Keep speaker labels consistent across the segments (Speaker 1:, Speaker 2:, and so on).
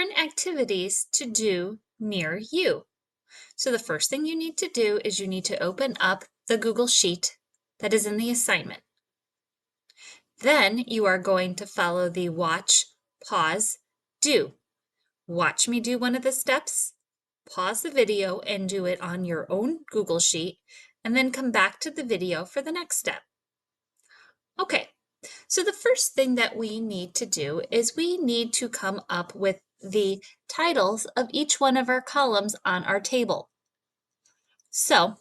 Speaker 1: different activities to do near you. So the first thing you need to do is you need to open up the Google Sheet that is in the assignment. Then you are going to follow the watch, pause, do. Watch me do one of the steps, pause the video and do it on your own Google Sheet, and then come back to the video for the next step. Okay, so the first thing that we need to do is we need to come up with the titles of each one of our columns on our table. So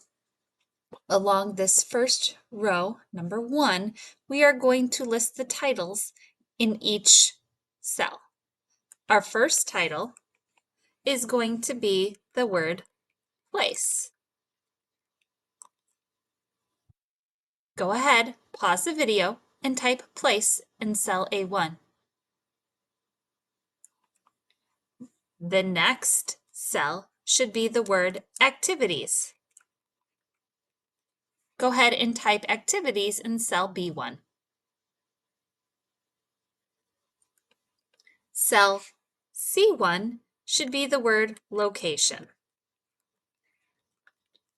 Speaker 1: along this first row, number 1, we are going to list the titles in each cell. Our first title is going to be the word place. Go ahead, pause the video, and type place in cell A1. The next cell should be the word activities. Go ahead and type activities in cell B1. Cell C1 should be the word location.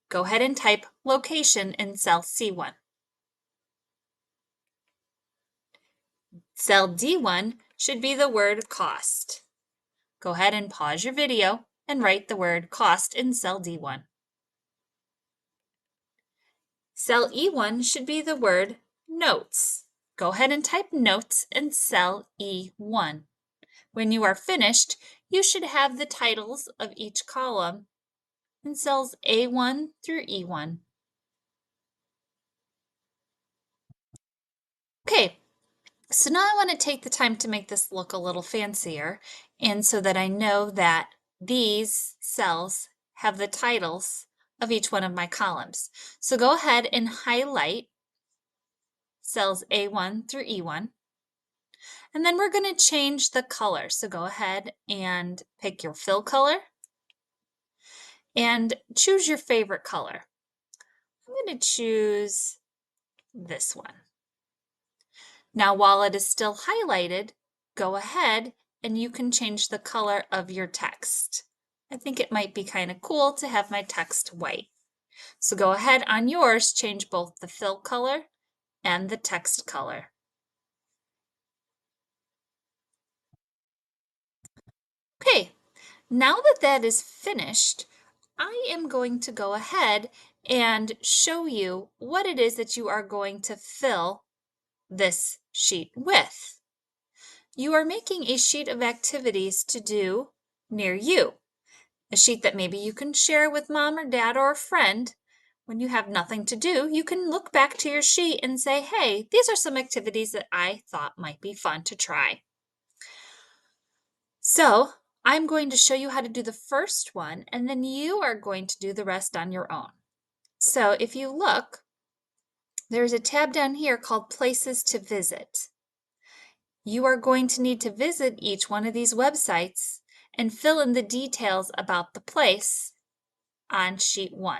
Speaker 1: Go ahead and type location in cell C1. Cell D1 should be the word cost. Go ahead and pause your video and write the word cost in cell D1. Cell E1 should be the word notes. Go ahead and type notes in cell E1. When you are finished, you should have the titles of each column in cells A1 through E1. Okay, so now I want to take the time to make this look a little fancier, and so that I know that these cells have the titles of each one of my columns. So go ahead and highlight cells A1 through E1. And then we're going to change the color. So go ahead and pick your fill color and choose your favorite color. I'm going to choose this one. Now, while it is still highlighted, go ahead and you can change the color of your text. I think it might be kind of cool to have my text white. So go ahead on yours, change both the fill color and the text color. Okay, now that that is finished, I am going to go ahead and show you what it is that you are going to fill this sheet with. You are making a sheet of activities to do near you, a sheet that maybe you can share with mom or dad or a friend. When you have nothing to do, you can look back to your sheet and say, hey, these are some activities that I thought might be fun to try. So I'm going to show you how to do the first one, and then you are going to do the rest on your own. So if you look, there's a tab down here called Places to Visit. You are going to need to visit each one of these websites and fill in the details about the place on sheet 1.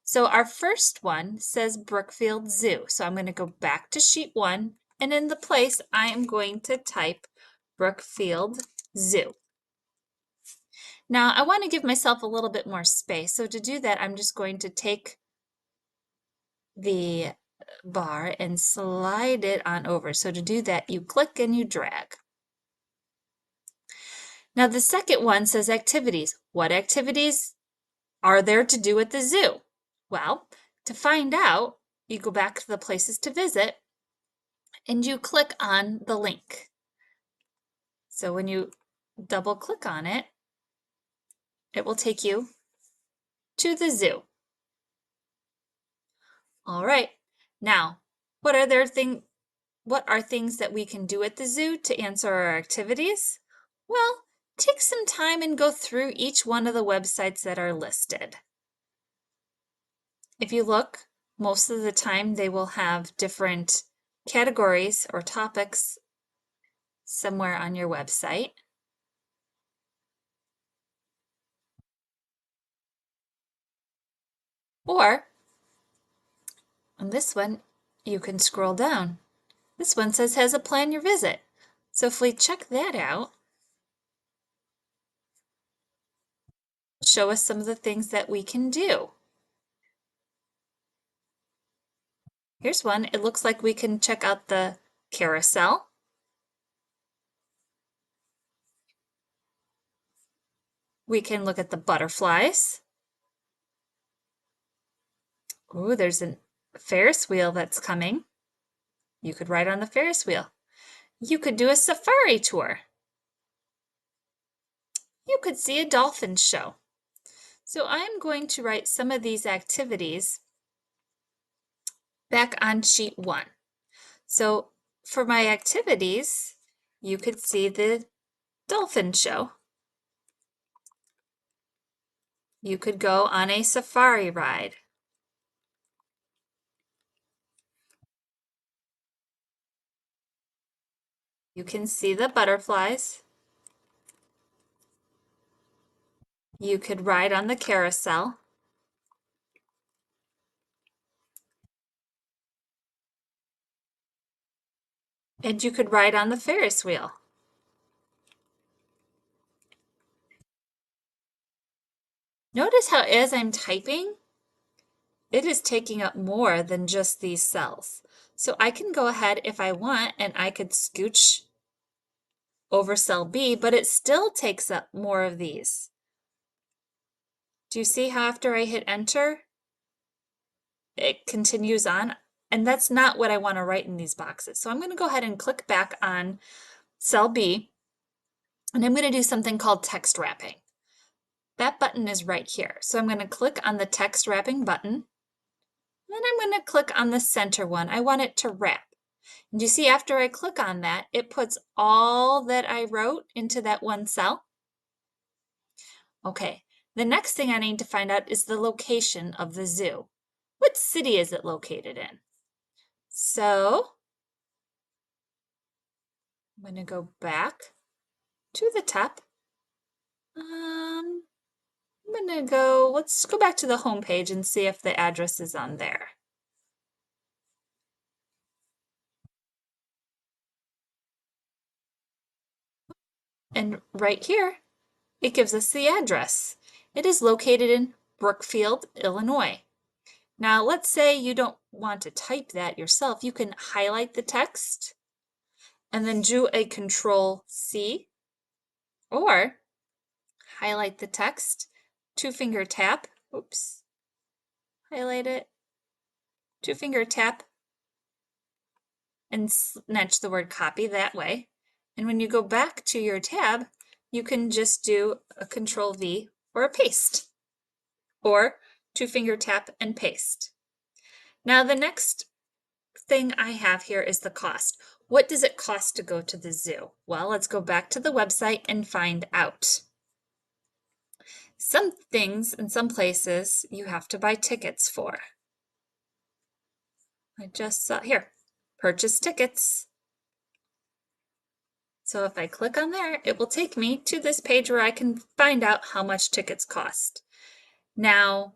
Speaker 1: So our first one says Brookfield Zoo. So I'm going to go back to sheet 1, and in the place I am going to type Brookfield Zoo. Now I want to give myself a little bit more space. So to do that, I'm just going to take the bar and slide it on over. So to do that, you click and you drag. Now the second one says activities. What activities are there to do at the zoo? Well, to find out, you go back to the places to visit and you click on the link. So when you double click on it, it will take you to the zoo. All right, now what are things that we can do at the zoo to answer our activities? Well, take some time and go through each one of the websites that are listed. If you look, most of the time they will have different categories or topics somewhere on your website. Or on this one, you can scroll down. This one says has a plan your visit. So if we check that out, show us some of the things that we can do. Here's one. It looks like we can check out the carousel. We can look at the butterflies. Ooh, there's a Ferris wheel that's coming. You could ride on the Ferris wheel. You could do a safari tour. You could see a dolphin show. So I'm going to write some of these activities back on sheet 1. So for my activities, you could see the dolphin show. You could go on a safari ride. You can see the butterflies. You could ride on the carousel. And you could ride on the Ferris wheel. Notice how as I'm typing, it is taking up more than just these cells. So I can go ahead if I want and I could scooch over cell B, but it still takes up more of these. Do you see how after I hit enter, it continues on? And that's not what I want to write in these boxes. So I'm going to go ahead and click back on cell B, and I'm going to do something called text wrapping. That button is right here. So I'm going to click on the text wrapping button. Then I'm going to click on the center one. I want it to wrap. And you see after I click on that, it puts all that I wrote into that one cell. Okay, the next thing I need to find out is the location of the zoo. What city is it located in? So I'm going to go back to the top. I'm going to go, let's go back to the home page and see if the address is on there. And right here, it gives us the address. It is located in Brookfield, Illinois. Now, let's say you don't want to type that yourself. You can highlight the text and then do a Control-C, or highlight the text, two-finger tap, oops, highlight it, two-finger tap, and snatch the word copy that way. And when you go back to your tab, you can just do a Control-V or a paste, or two-finger tap and paste. Now the next thing I have here is the cost. What does it cost to go to the zoo? Well, let's go back to the website and find out. Some things in some places you have to buy tickets for. I just saw here, purchase tickets. So if I click on there, it will take me to this page where I can find out how much tickets cost. Now,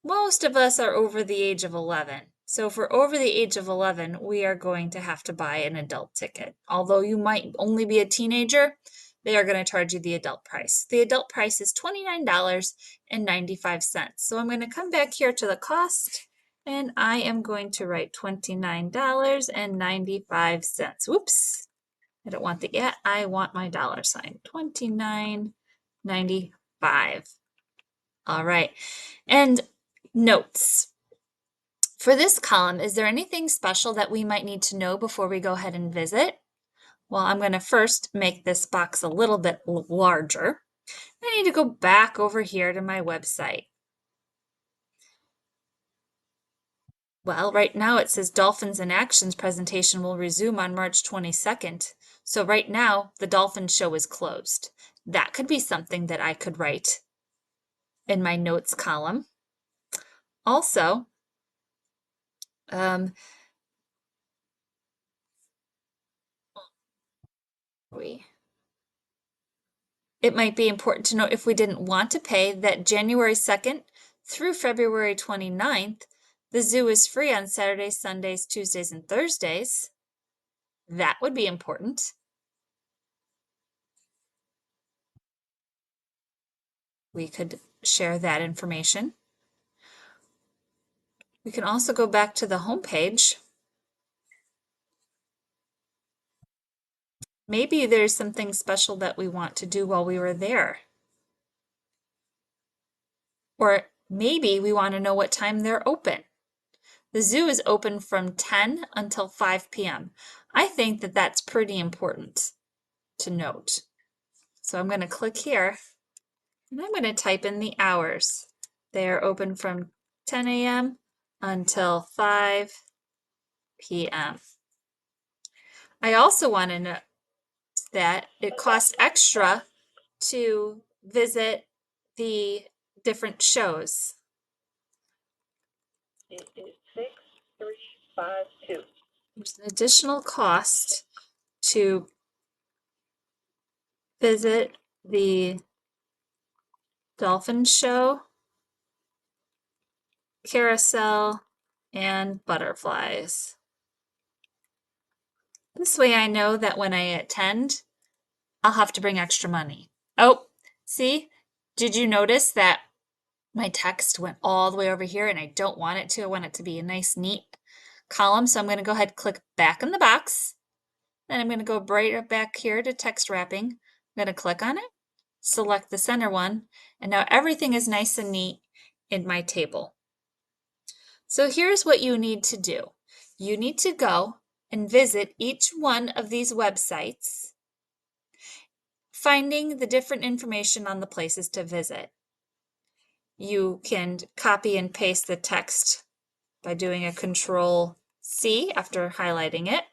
Speaker 1: most of us are over the age of 11. So if we're over the age of 11, we are going to have to buy an adult ticket. Although you might only be a teenager, they are going to charge you the adult price. The adult price is $29.95. So I'm going to come back here to the cost, and I am going to write $29.95. Whoops, I don't want the yet. I want my dollar sign. $29.95. All right, and notes. For this column, is there anything special that we might need to know before we go ahead and visit? Well, I'm going to first make this box a little bit larger. I need to go back over here to my website. Well, right now it says Dolphins in Actions presentation will resume on March 22nd. So right now, the Dolphin Show is closed. That could be something that I could write in my notes column. Also, it might be important to note if we didn't want to pay that January 2nd through February 29th, the zoo is free on Saturdays, Sundays, Tuesdays, and Thursdays. That would be important. we could share that information. We can also go back to the home page. Maybe there's something special that we want to do while we were there. Or maybe we want to know what time they're open. The zoo is open from 10 until 5 p.m. I think that that's pretty important to note. So I'm going to click here and I'm going to type in the hours. They are open from 10 a.m. until 5 p.m. I also want to know that it costs extra to visit the different shows.
Speaker 2: It is 6352.
Speaker 1: There's an additional cost to visit the dolphin show, carousel, and butterflies. This way I know that when I attend, I'll have to bring extra money. Oh, see? Did you notice that my text went all the way over here and I don't want it to? I want it to be a nice, neat column. So I'm going to go ahead and click back in the box. Then I'm going to go right back here to text wrapping. I'm going to click on it, select the center one, and now everything is nice and neat in my table. So here's what you need to do. You need to go and visit each one of these websites, finding the different information on the places to visit. You can copy and paste the text by doing a Control-C after highlighting it,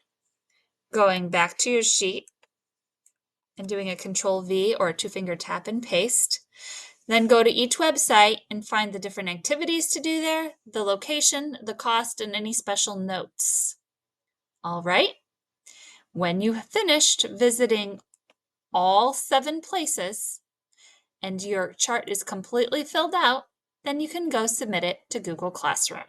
Speaker 1: going back to your sheet and doing a Control-V or a two-finger tap and paste. Then go to each website and find the different activities to do there, the location, the cost, and any special notes. All right. When you have finished visiting all 7 places and your chart is completely filled out, then you can go submit it to Google Classroom.